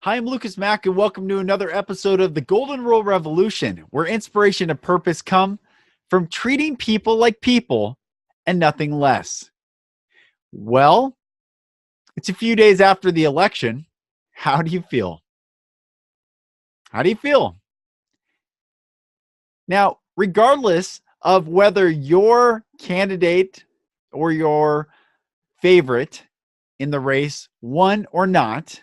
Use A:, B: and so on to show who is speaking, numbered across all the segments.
A: Hi, I'm Lucas Mack, and welcome to another episode of the Golden Rule Revolution, where inspiration and purpose come from treating people like people and nothing less. Well, it's a few days after the election. How do you feel? How do you feel? Now, regardless of whether your candidate or your favorite in the race won or not,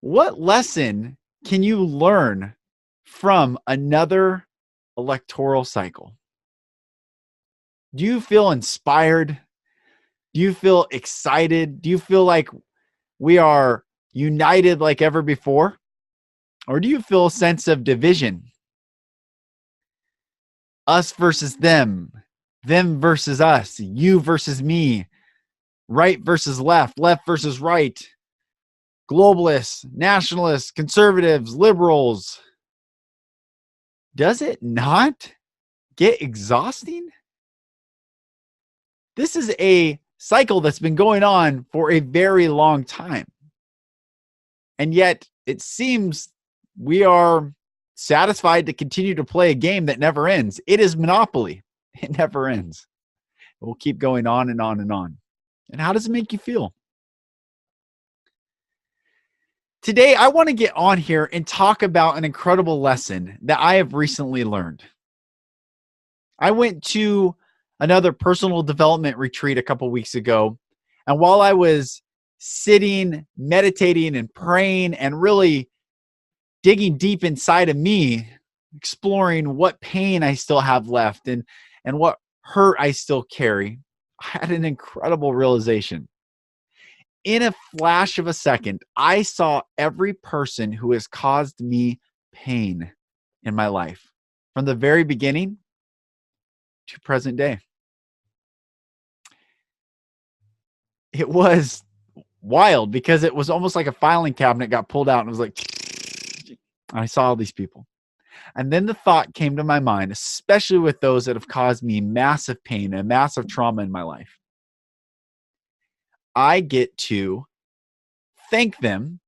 A: what lesson can you learn from another electoral cycle? Do you feel inspired? Do you feel excited? Do you feel like we are united like ever before? Or do you feel a sense of division? Us versus them versus us, you versus me, right versus left, left versus right, globalists, nationalists, conservatives, liberals. Does it not get exhausting? This is a cycle that's been going on for a very long time. And yet it seems we are satisfied to continue to play a game that never ends. It is Monopoly. It never ends. It will keep going on and on and on. And how does it make you feel? Today, I want to get on here and talk about an incredible lesson that I have recently learned. I went to another personal development retreat a couple weeks ago. And while I was sitting, meditating, and praying, and really digging deep inside of me, exploring what pain I still have left and what hurt I still carry, I had an incredible realization. In a flash of a second, I saw every person who has caused me pain in my life, from the very beginning to present day. It was wild because it was almost like a filing cabinet got pulled out and it was like, I saw all these people. And then the thought came to my mind, especially with those that have caused me massive pain and massive trauma in my life. I get to thank them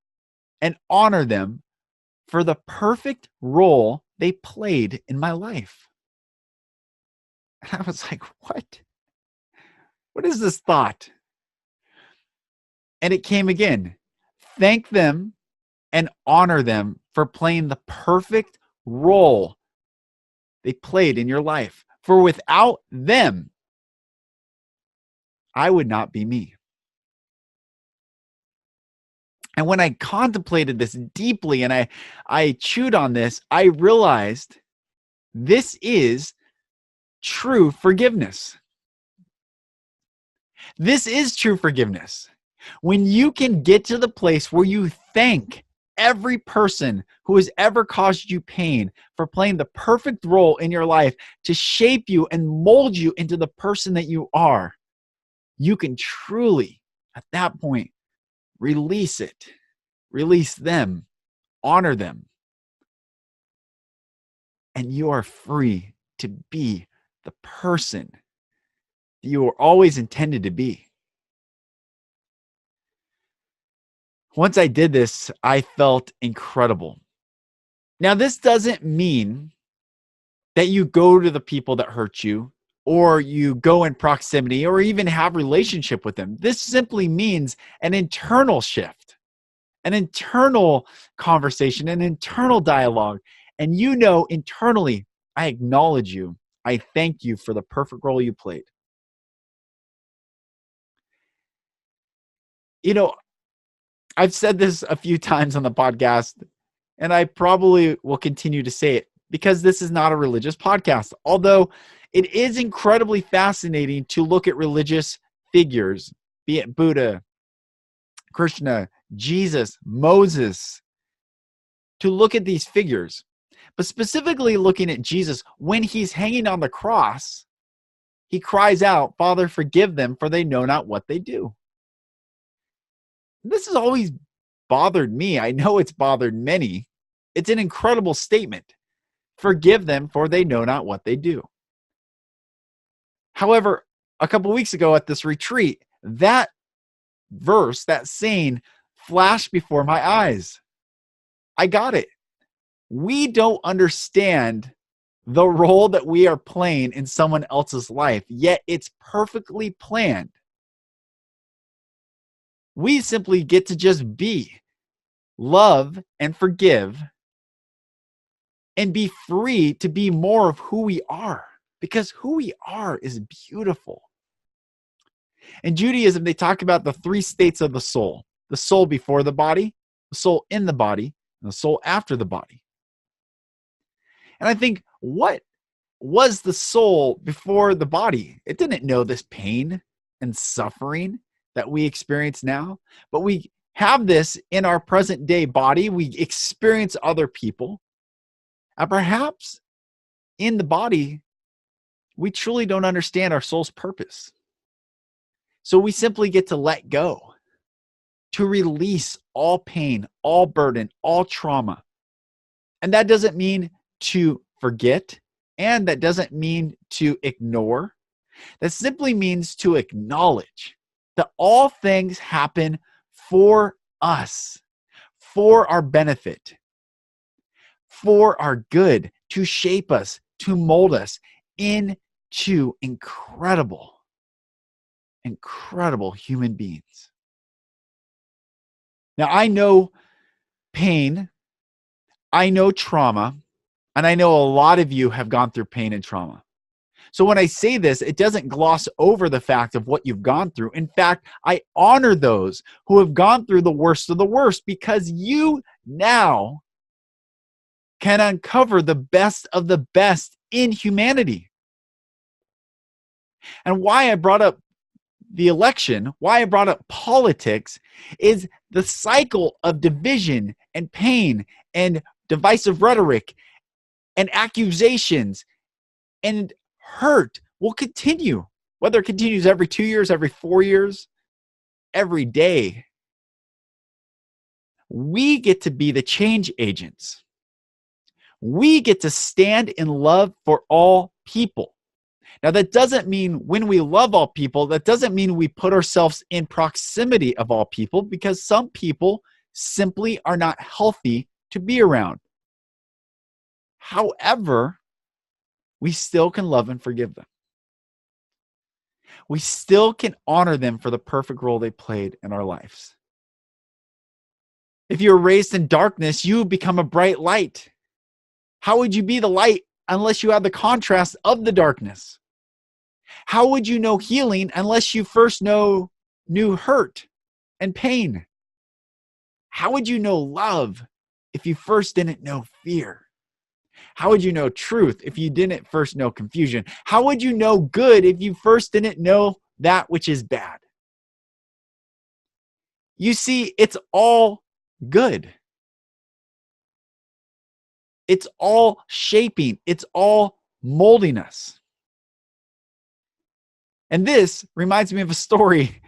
A: and honor them for the perfect role they played in my life. And I was like, what? What is this thought? And it came again. Thank them and honor them for playing the perfect role they played in your life. For without them, I would not be me. And when I contemplated this deeply and I chewed on this, I realized this is true forgiveness. This is true forgiveness. When you can get to the place where you thank every person who has ever caused you pain for playing the perfect role in your life to shape you and mold you into the person that you are, you can truly, at that point, release it, release them, honor them. And you are free to be the person you were always intended to be. Once I did this, I felt incredible. Now, this doesn't mean that you go to the people that hurt you or you go in proximity or even have relationship with them. This simply means an internal shift, an internal conversation, an internal dialogue. And you know internally, I acknowledge you. I thank you for the perfect role you played. You know, I've said this a few times on the podcast, and I probably will continue to say it because this is not a religious podcast. Although it is incredibly fascinating to look at religious figures, be it Buddha, Krishna, Jesus, Moses, to look at these figures. But specifically looking at Jesus, when he's hanging on the cross, he cries out, "Father, forgive them, for they know not what they do." This has always bothered me. I know it's bothered many. It's an incredible statement. Forgive them, for they know not what they do. However, a couple weeks ago at this retreat, that verse, that saying, flashed before my eyes. I got it. We don't understand the role that we are playing in someone else's life, yet it's perfectly planned. We simply get to just be, love, and forgive, and be free to be more of who we are, because who we are is beautiful. In Judaism, they talk about the three states of the soul before the body, the soul in the body, and the soul after the body. And I think, what was the soul before the body? It didn't know this pain and suffering that we experience now, but we have this in our present day body. We experience other people. And perhaps in the body, we truly don't understand our soul's purpose. So we simply get to let go, to release all pain, all burden, all trauma. And that doesn't mean to forget, and that doesn't mean to ignore. That simply means to acknowledge that all things happen for us, for our benefit, for our good, to shape us, to mold us into incredible human beings. Now, I know pain, I know trauma, and I know a lot of you have gone through pain and trauma. So when I say this, it doesn't gloss over the fact of what you've gone through. In fact, I honor those who have gone through the worst of the worst, because you now can uncover the best of the best in humanity. And why I brought up the election, why I brought up politics, is the cycle of division and pain and divisive rhetoric and accusations and hurt will continue, whether it continues every 2 years, every 4 years, every day. We get to be the change agents. We get to stand in love for all people. Now, that doesn't mean when we love all people, that doesn't mean we put ourselves in proximity of all people, because some people simply are not healthy to be around. However, we still can love and forgive them. We still can honor them for the perfect role they played in our lives. If you were raised in darkness, you become a bright light. How would you be the light unless you had the contrast of the darkness? How would you know healing unless you first knew hurt and pain? How would you know love if you first didn't know fear? How would you know truth if you didn't first know confusion? How would you know good if you first didn't know that which is bad? You see, it's all good. It's all shaping. It's all molding us. And this reminds me of a story,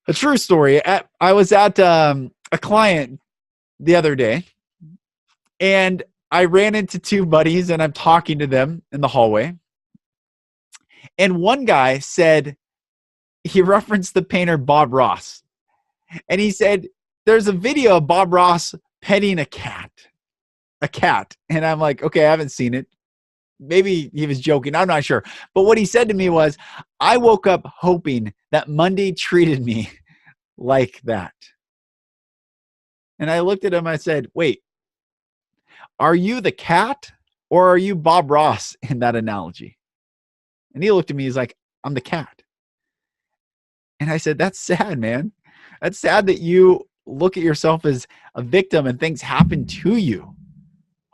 A: a true story. I was at a client the other day, and I ran into two buddies, and I'm talking to them in the hallway. And one guy said, he referenced the painter Bob Ross. And he said, there's a video of Bob Ross petting a cat. And I'm like, okay, I haven't seen it. Maybe he was joking. I'm not sure. But what he said to me was, I woke up hoping that Monday treated me like that. And I looked at him, I said, wait, are you the cat or are you Bob Ross in that analogy? And he looked at me, he's like, I'm the cat. And I said, that's sad, man. That's sad that you look at yourself as a victim and things happen to you.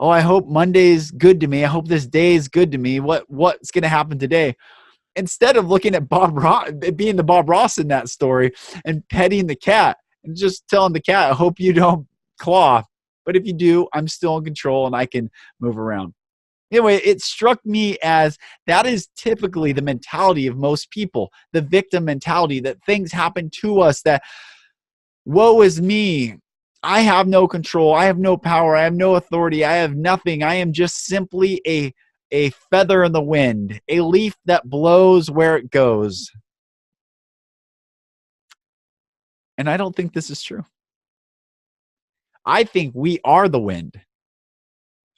A: Oh, I hope Monday's good to me. I hope this day is good to me. What's going to happen today? Instead of looking at Bob Ross, being the Bob Ross in that story and petting the cat and just telling the cat, I hope you don't claw. But if you do, I'm still in control and I can move around. Anyway, it struck me as that is typically the mentality of most people, the victim mentality, that things happen to us, that woe is me. I have no control. I have no power. I have no authority. I have nothing. I am just simply a feather in the wind, a leaf that blows where it goes. And I don't think this is true. I think we are the wind.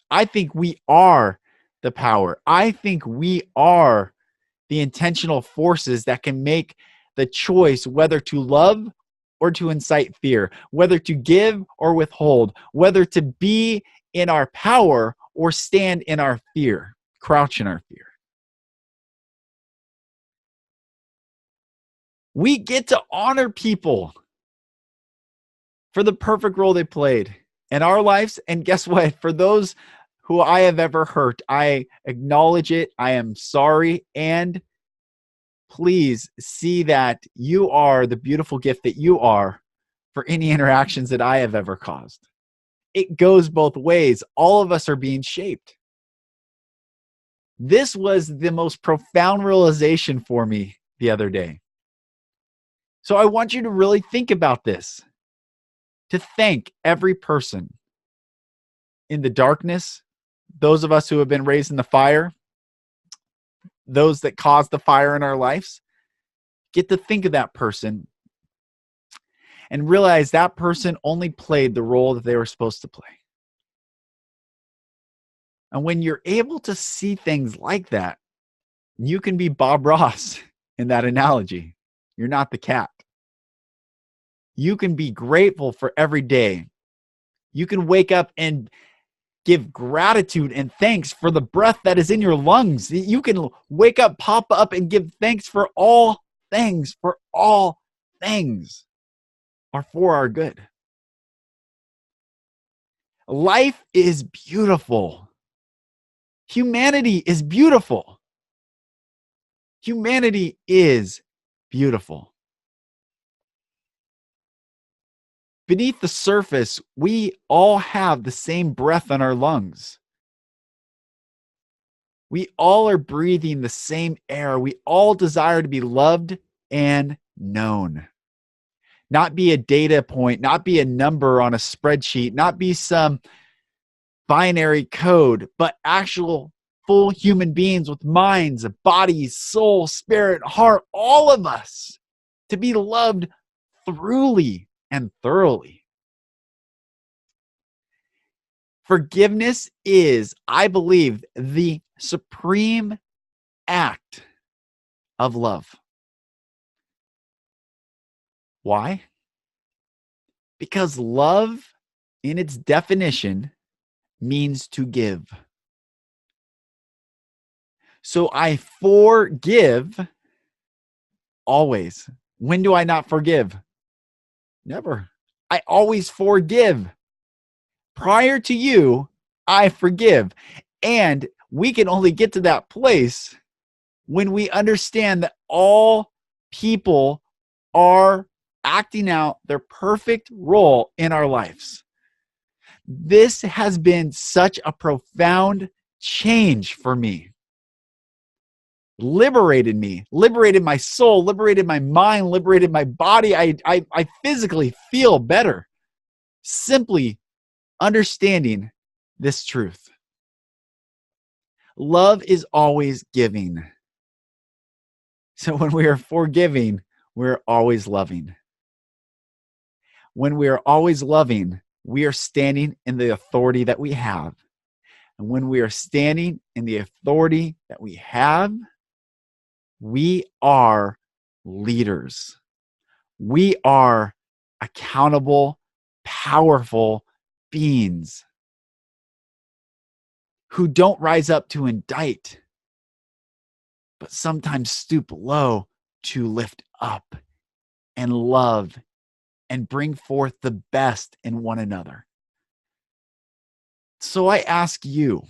A: I think we are the power. I think we are the intentional forces that can make the choice whether to love or to incite fear, whether to give or withhold, whether to be in our power or stand in our fear, crouch in our fear. We get to honor people for the perfect role they played in our lives. And guess what? For those who I have ever hurt, I acknowledge it. I am sorry. And please see that you are the beautiful gift that you are for any interactions that I have ever caused. It goes both ways. All of us are being shaped. This was the most profound realization for me the other day. So I want you to really think about this, to thank every person in the darkness, those of us who have been raised in the fire, those that caused the fire in our lives. Get to think of that person and realize that person only played the role that they were supposed to play. And when you're able to see things like that, you can be Bob Ross in that analogy. You're not the cat. You can be grateful for every day. You can wake up and give gratitude and thanks for the breath that is in your lungs. You can wake up, pop up, and give thanks for all things, are for our good. Life is beautiful. Humanity is beautiful. Humanity is beautiful. Beneath the surface, we all have the same breath in our lungs. We all are breathing the same air. We all desire to be loved and known. Not be a data point, not be a number on a spreadsheet, not be some binary code, but actual full human beings with minds, bodies, soul, spirit, heart, all of us to be loved truly and thoroughly. Forgiveness is, I believe, the supreme act of love. Why? Because love, in its definition, means to give. So I forgive always. When do I not forgive? Never. I always forgive. Prior to you, I forgive. And we can only get to that place when we understand that all people are acting out their perfect role in our lives. This has been such a profound change for me. Liberated me, liberated my soul, liberated my mind, liberated my body. I physically feel better simply understanding this truth. Love is always giving. So when we are forgiving, we're always loving. When we are always loving, we are standing in the authority that we have. And when we are standing in the authority that we have, we are leaders. We are accountable, powerful beings who don't rise up to indict, but sometimes stoop low to lift up and love and bring forth the best in one another. So I ask you,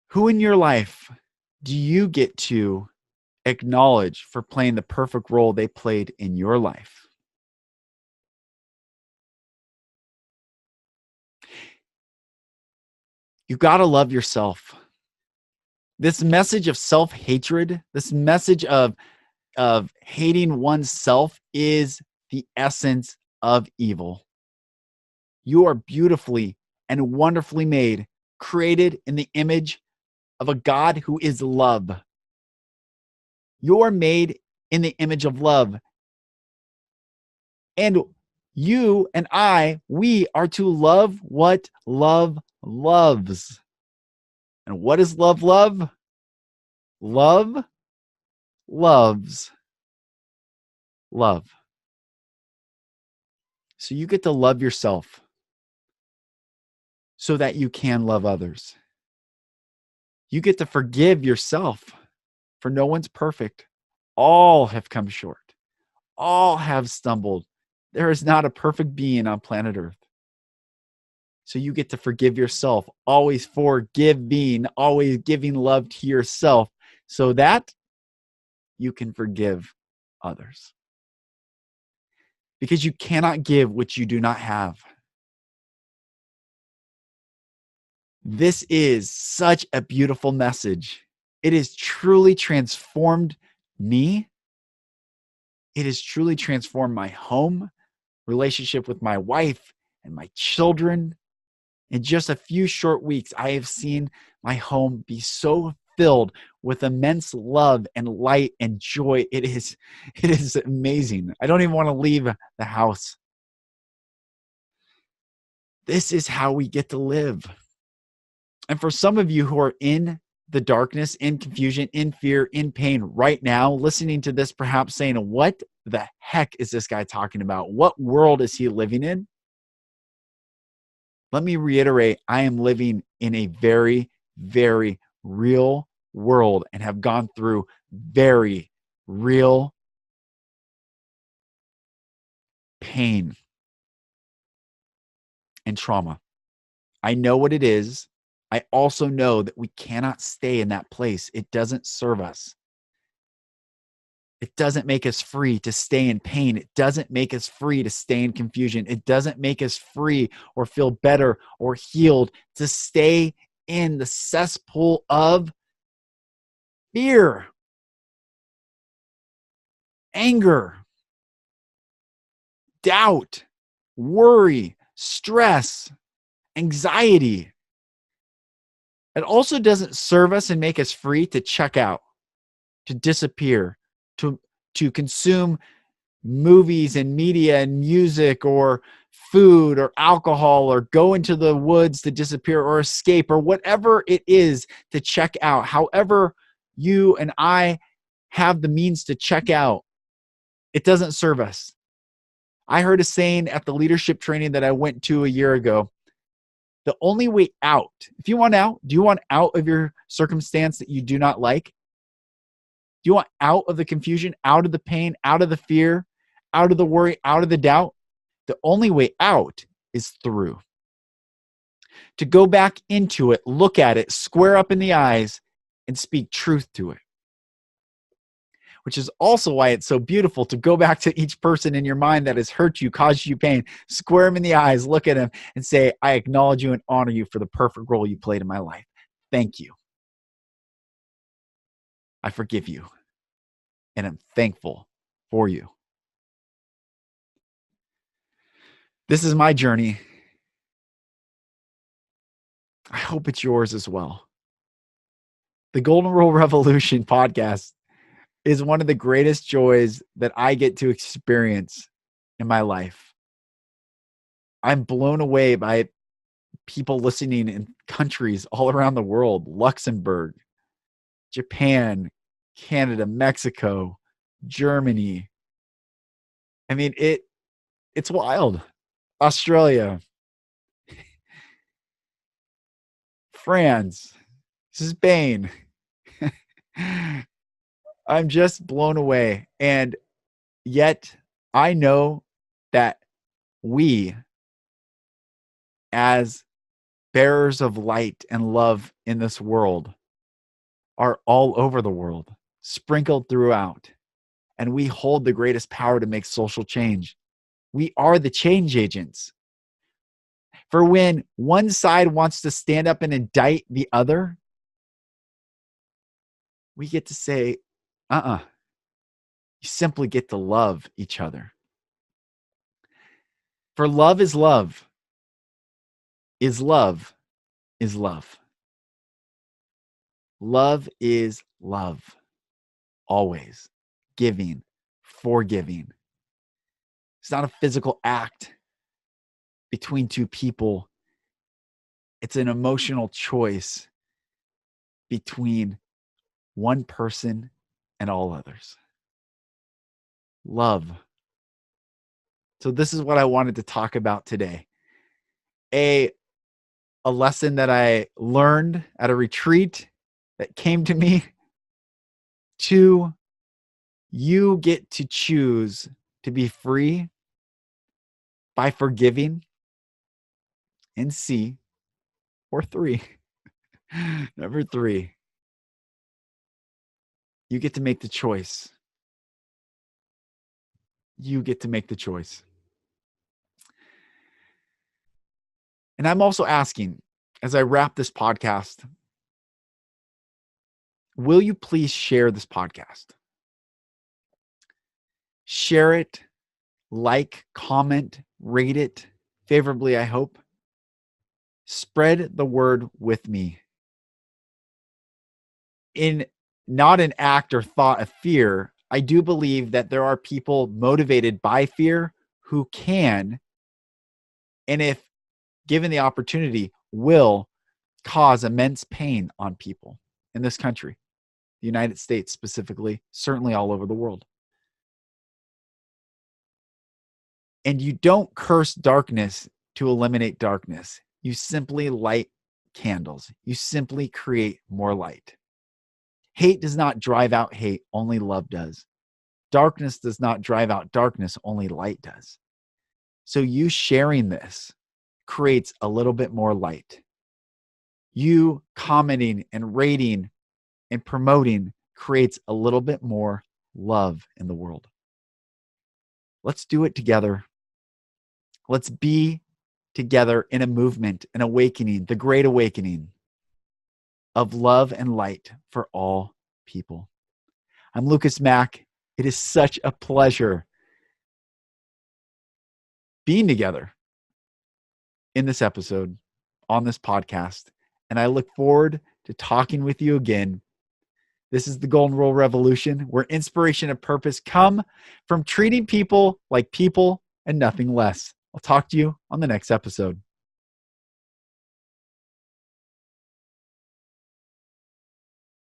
A: who in your life do you get to acknowledge for playing the perfect role they played in your life? You got to love yourself. This message of self-hatred, this message of hating oneself is the essence of evil. You are beautifully and wonderfully made, created in the image of a God who is love. You are made in the image of love. And you and we are to love what love loves. And what does love love? Love loves love. So you get to love yourself so that you can love others. You get to forgive yourself, for no one's perfect. All have come short. All have stumbled. There is not a perfect being on planet Earth. So you get to forgive yourself, always forgiving, always giving love to yourself so that you can forgive others. Because you cannot give what you do not have. This is such a beautiful message. It has truly transformed me. It has truly transformed my home, relationship with my wife and my children. In just a few short weeks, I have seen my home be so filled with immense love and light and joy. It is amazing. I don't even want to leave the house. This is how we get to live. And for some of you who are in the darkness, in confusion, in fear, in pain right now, listening to this, perhaps saying, what the heck is this guy talking about? What world is he living in? Let me reiterate, I am living in a very, very real world and have gone through very real pain and trauma. I know what it is. I also know that we cannot stay in that place. It doesn't serve us. It doesn't make us free to stay in pain. It doesn't make us free to stay in confusion. It doesn't make us free or feel better or healed to stay in the cesspool of fear, anger, doubt, worry, stress, anxiety. It also doesn't serve us and make us free to check out, to disappear, to consume movies and media and music or food or alcohol or go into the woods to disappear or escape or whatever it is to check out. However, you and I have the means to check out, it doesn't serve us. I heard a saying at the leadership training that I went to a year ago. The only way out, if you want out, do you want out of your circumstance that you do not like? Do you want out of the confusion, out of the pain, out of the fear, out of the worry, out of the doubt? The only way out is through. To go back into it, look at it, square up in the eyes, and speak truth to it. Which is also why it's so beautiful to go back to each person in your mind that has hurt you, caused you pain, square them in the eyes, look at them, and say, I acknowledge you and honor you for the perfect role you played in my life. Thank you. I forgive you. And I'm thankful for you. This is my journey. I hope it's yours as well. The Golden Rule Revolution podcast is one of the greatest joys that I get to experience in my life. I'm blown away by people listening in countries all around the world: Luxembourg, Japan, Canada, Mexico, Germany. I mean, it's wild. Australia, France, Spain. I'm just blown away. And yet I know that we, as bearers of light and love in this world, are all over the world, sprinkled throughout. And we hold the greatest power to make social change. We are the change agents. For when one side wants to stand up and indict the other, we get to say, you simply get to love each other. For love is love, is love, is love. Love is love, always giving, forgiving. It's not a physical act between two people. It's an emotional choice between one person and all others. Love. So this is what I wanted to talk about today. A lesson that I learned at a retreat that came to me. 2, you get to choose to be free by forgiving. And C, or 3, number 3, you get to make the choice. You get to make the choice. And I'm also asking, as I wrap this podcast, will you please share this podcast? Share it, like, comment, rate it favorably, I hope. Spread the word with me. In not an act or thought of fear, I do believe that there are people motivated by fear who can, and if given the opportunity, will cause immense pain on people in this country, the United States specifically, certainly all over the world. And you don't curse darkness to eliminate darkness. You simply light candles. You simply create more light. Hate does not drive out hate, only love does. Darkness does not drive out darkness, only light does. So you sharing this creates a little bit more light. You commenting and rating and promoting creates a little bit more love in the world. Let's do it together. Let's be together in a movement, an awakening, the great awakening of love and light for all people. I'm Lucas Mack. It is such a pleasure being together in this episode on this podcast. And I look forward to talking with you again. This is the Golden Rule Revolution, where inspiration and purpose come from treating people like people and nothing less. I'll talk to you on the next episode.